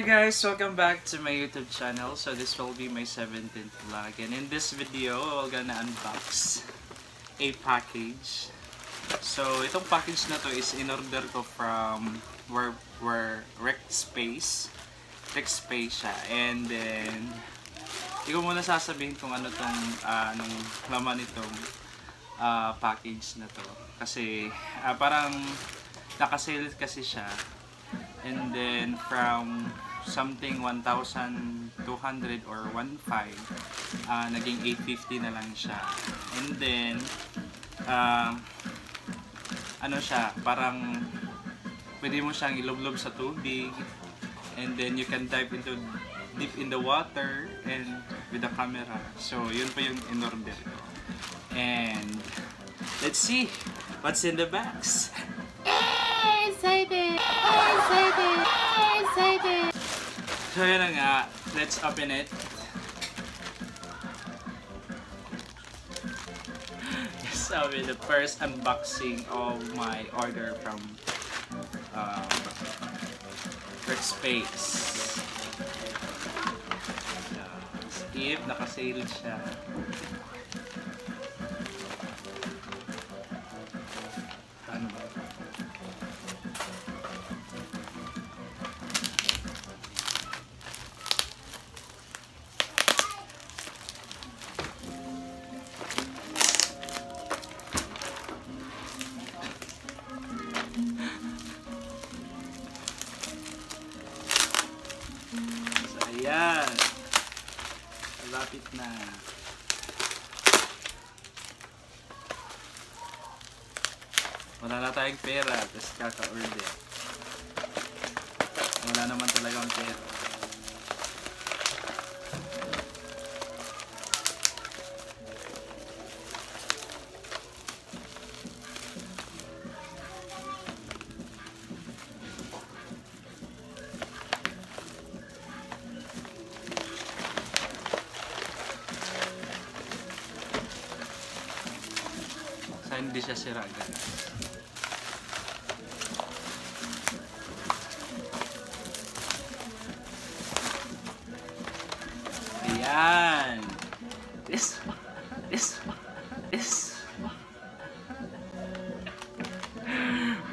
guys, welcome back to my YouTube channel. So this will be my 17th vlog, and in this video, we're gonna unbox a package. So itong package na to is in order ko from where Rexpace siya, and then hindi ko muna sasabihin kung ano tong anong laman nitong package na to, kasi parang naka-sale kasi siya. And then from something 1,200 or 1,500, naging 850 na lang siya. And then ano siya, parang pwede mo siyang ilublob sa tubig, and then you can dive into deep in the water and with the camera. So yun pa yung in-order ko. And let's see what's in the box. Excited! So yun na nga, let's open it. Yes, I'll be the first unboxing of my order from Workspace. Skip, naka-sale siya. Ano ba? Ayan. Malapit na. Wala na tayong pera, tapos kaka-order. Wala naman talagang pera. Hindi siya sira, guys. Ayan. This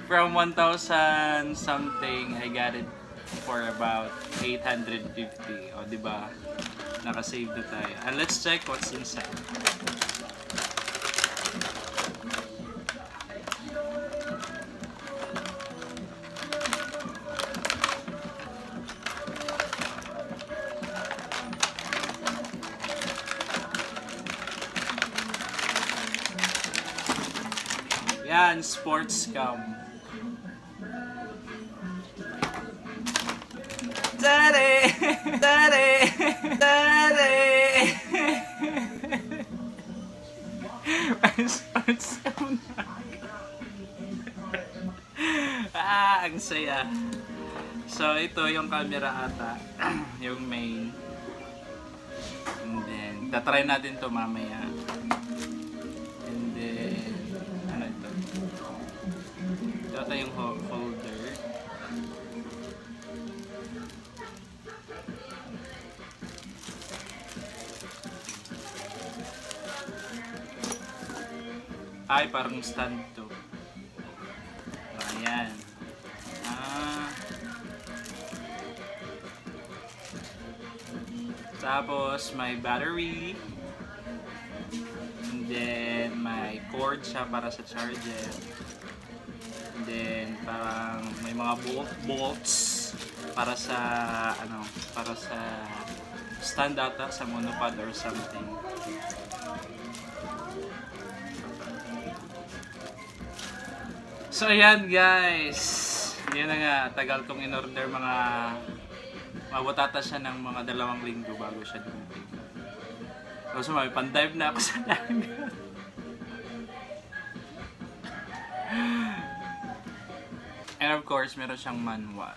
from 1,000 something, I got it for about 850. O, diba? Naka-save na tayo. And let's check what's inside. Yan, sports cam. Daddy! Daddy! Daddy! Sports cam na. Ang saya. So, ito yung camera ata. Yung main. And then, tatry natin to mamaya. Ito yung holder. Ay, parang stand to. Ayan. Tapos may battery. And then may cord siya para sa charger. Then parang may mga bolts para sa para sa stand ata, sa monopod or something. So ayan guys, yan na nga, tagal kong in-order, mabutata siya ng mga 2 linggo bago siya dumating. So may pan-dive na ako sa dagat. And of course, meron siyang manual.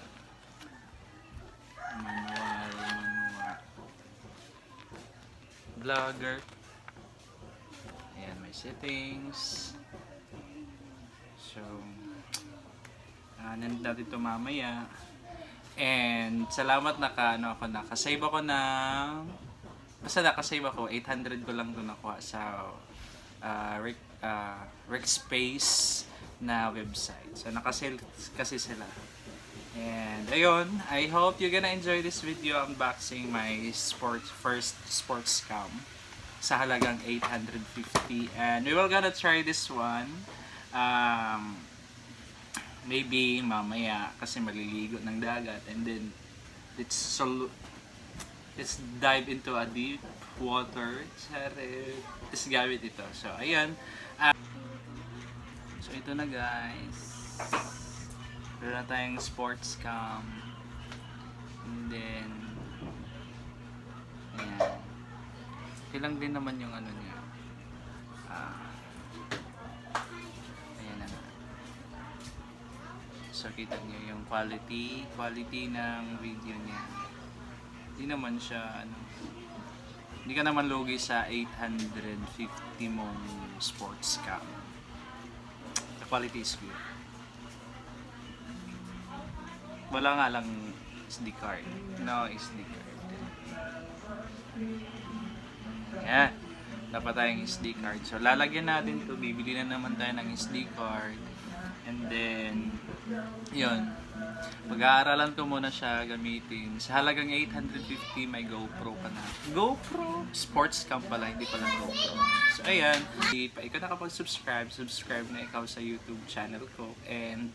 Vlogger. Ayan, may settings. So, nandito natin ito mamaya. And salamat nakasave ako ng basta nakasave ako 800 ko lang doon nakuha sa Workspace na website. So nakasale kasi sila. And ayun, I hope you're gonna enjoy this video unboxing my first sports cam sa halagang 850. And we will gonna try this one. Maybe mamaya kasi maliligo ng dagat, and then let's dive into a deep water. Let's gamit ito. So ayan. So ito na guys. Meron na tayong sports cam. And then ayan. Ilang din naman yung ano niya. Ayan na. So kita niyo yung quality ng video niya. Hindi naman siya hindi ka naman lugi sa 850 mong sports cam. The quality is good. Wala nga lang SD card. No SD card. Yeah. Dapat tayong SD card. So lalagyan natin to. Bibili na naman tayo ng SD card. And then yun, pag-aaralan ko muna siya gamitin. Sa halagang 850 may GoPro pa na. GoPro? Sports cam pala, hindi pala GoPro. So ayan, ikaw nakapag-subscribe, subscribe na ikaw sa YouTube channel ko. And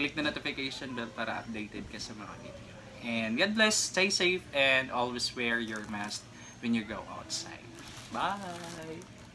click the notification bell para updated ka sa mga video. And God bless, stay safe, and always wear your mask when you go outside. Bye!